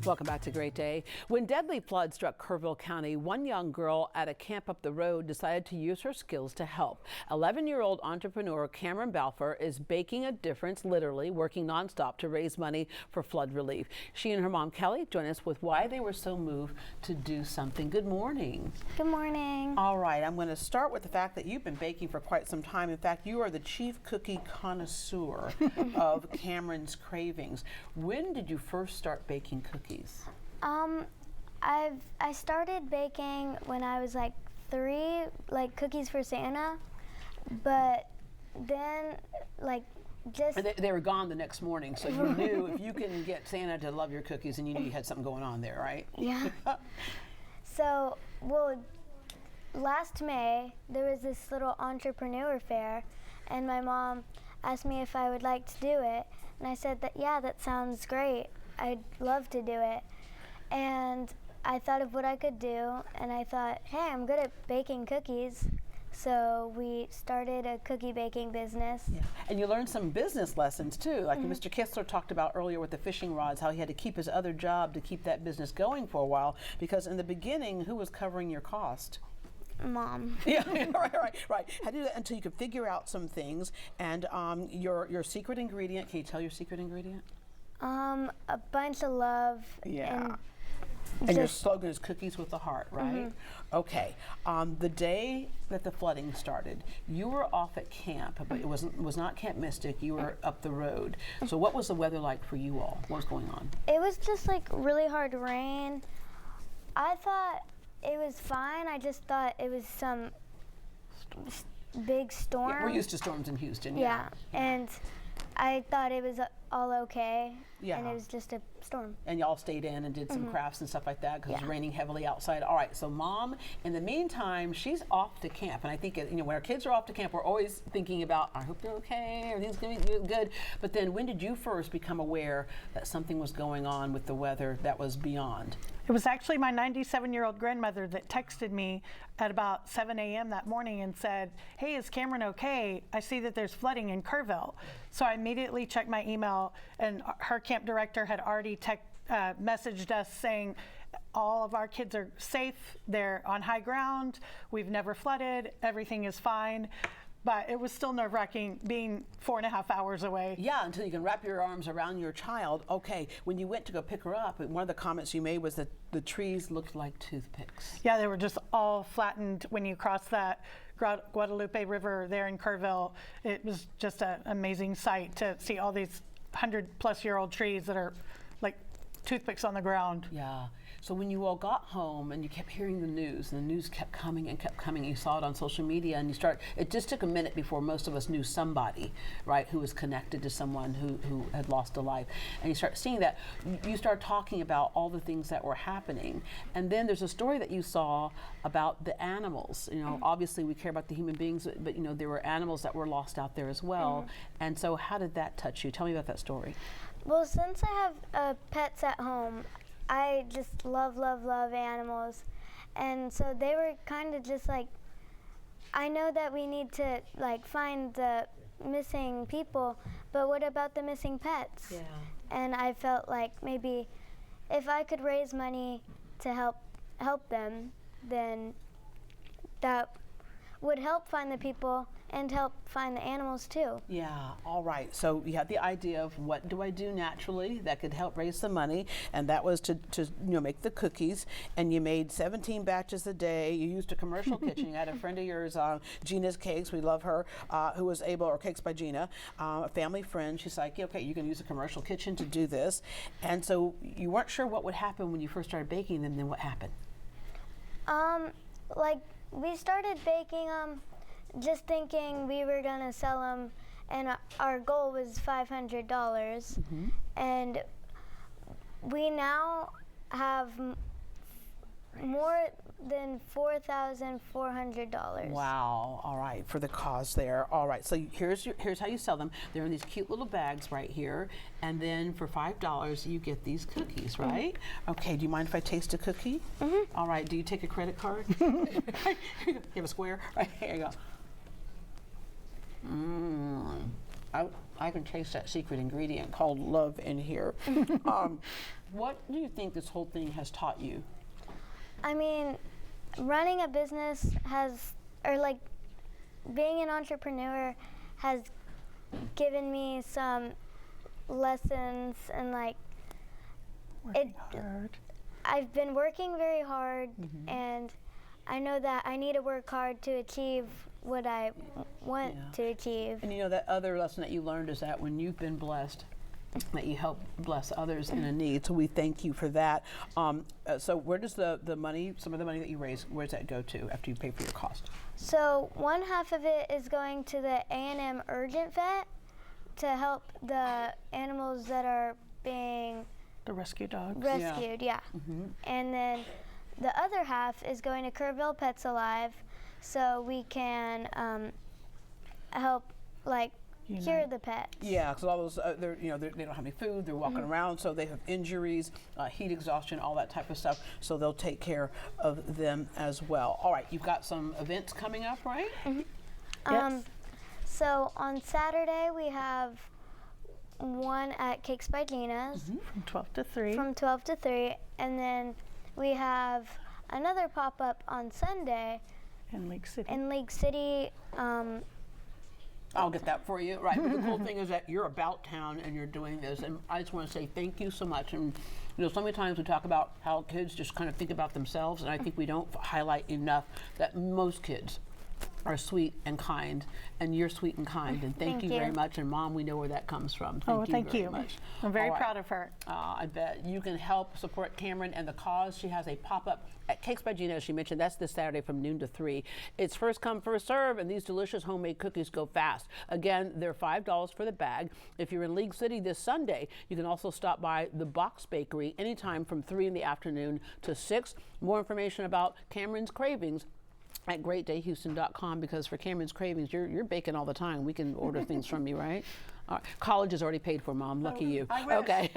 Welcome back to Great Day. When deadly flood struck Kerville County, one young girl at a camp up the road decided to use her skills to help. 11-year-old entrepreneur Kamryn Balfour is making a difference, literally working nonstop to raise money for flood relief. She and her mom Kelly join us with why they were so moved to do something. Good morning. Good morning. All right, I'm going to start with the fact that you've been baking for quite some time. In fact, you are the chief cookie connoisseur of Kamryn's Cravings. When did you first start baking cookies? I started baking when I was like 3, like cookies for Santa, but then like just they were gone the next morning, so you knew if you can get Santa to love your cookies, and you knew you had something going on there, right? Yeah. So, well, last May there was this little entrepreneur fair, and my mom asked me if I would like to do it, and I said that yeah, that sounds great. I'd love to do it. And I thought of what I could do, and I thought, hey, I'm good at baking cookies. So we started a cookie baking business. Yeah. And you learned some business lessons too, like Mr. Kistler talked about earlier with the fishing rods, how he had to keep his other job to keep that business going for a while, because in the beginning, who was covering your cost? Mom. Yeah, right. How do you do that until you could figure out some things? And your secret ingredient, can you tell your secret ingredient? A bunch of love. Yeah. And your slogan is cookies with a heart, right? Okay. The day that the flooding started, you were off at camp, but it was not Camp Mystic. You were up the road. So what was the weather like for you all? What was going on? It was just like really hard rain. I thought it was fine. I just thought it was some big storm. Yeah, we're used to storms in Houston. Yeah. And I thought it was all okay, yeah. And it was just a storm. And y'all stayed in and did some crafts and stuff like that because it was raining heavily outside. All right, so Mom, in the meantime, she's off to camp. And I think, when our kids are off to camp, we're always thinking about, I hope they're okay, everything's going to be good. But then when did you first become aware that something was going on with the weather that was beyond? It was actually my 97-year-old grandmother that texted me at about 7 a.m. that morning and said, hey, is Kamryn okay? I see that there's flooding in Kerville. So I immediately checked my email, and her camp director had already messaged us saying all of our kids are safe, they're on high ground, we've never flooded, everything is fine. But it was still nerve-wracking being 4.5 hours away. Yeah, until you can wrap your arms around your child. Okay, when you went to go pick her up, one of the comments you made was that the trees looked like toothpicks. Yeah, they were just all flattened when you crossed that Guadalupe River there in Kerville. It was just an amazing sight to see all these 100-plus-year-old trees that are like toothpicks on the ground. Yeah. So when you all got home and you kept hearing the news, and the news kept coming and kept coming, you saw it on social media, and it just took a minute before most of us knew somebody, right, who was connected to someone who had lost a life. And you start seeing that, you start talking about all the things that were happening. And then there's a story that you saw about the animals. Obviously we care about the human beings, but there were animals that were lost out there as well. And so how did that touch you? Tell me about that story. Well, since I have pets at home, I just love animals. And so they were kind of just like, I know that we need to like find the missing people, but what about the missing pets? Yeah. And I felt like maybe if I could raise money to help them, then that would help find the people and help find the animals too. Yeah, all right. So you had the idea of what do I do naturally that could help raise some money, and that was to make the cookies, and you made 17 batches a day. You used a commercial kitchen. You had a friend of yours, Gina's Cakes, we love her, who was able, or Cakes by Gina, a family friend. She's like, okay, you can use a commercial kitchen to do this. And so you weren't sure what would happen when you first started baking them, then what happened? Like we started baking them just thinking we were gonna sell them, and our goal was $500. And we now have more than $4,400. Wow. All right, for the cause there. All right, so here's how you sell them. They're in these cute little bags right here, and then for $5 you get these cookies, right? Okay, do you mind if I taste a cookie? All right, do you take a credit card? Here you go. You have a square? Right, here you go. I can taste that secret ingredient called love in here. What do you think this whole thing has taught you? I mean, running a business or like being an entrepreneur has given me some lessons, and like Working hard. I've been working very hard, and I know that I need to work hard to achieve what I want to achieve. And you know, that other lesson that you learned is that when you've been blessed, that you help bless others in a need. So we thank you for that. So where does the money, some of the money that you raise, where does that go to after you pay for your cost? So one half of it is going to the A&M Urgent Vet to help the animals that are being The rescue dogs. rescued, yeah. And then the other half is going to Kerville Pets Alive, so we can help like cure the pets. Yeah, because all those, they don't have any food, they're walking around, so they have injuries, heat exhaustion, all that type of stuff, so they'll take care of them as well. All right, you've got some events coming up, right? Yes. So on Saturday we have one at Cakes by Gina's From 12 to 3. from 12 to 3, and then we have another pop-up on Sunday in Lake City. in Lake City. I'll get that for you. Right. But the cool thing is that you're about town and you're doing this. And I just want to say thank you so much. And, you know, so many times we talk about how kids just kind of think about themselves. And I think we don't highlight enough that most kids are sweet and kind. And you're sweet and kind. And thank you very much. And Mom, we know where that comes from. Thank you very much. I'm very All right. proud of her. I bet you can help support Kamryn and the cause. She has a pop-up at Cakes by Gina, as she mentioned. That's this Saturday from noon to 3. It's first come, first serve, and these delicious homemade cookies go fast. Again, they're $5 for the bag. If you're in League City this Sunday, you can also stop by the Box Bakery anytime from 3 in the afternoon to 6. More information about Kamryn's Cravings at greatdayhouston.com, because for Kamryn's Cravings, you're baking all the time. We can order things from you, right? College is already paid for, Mom. Lucky you. I wish. Okay.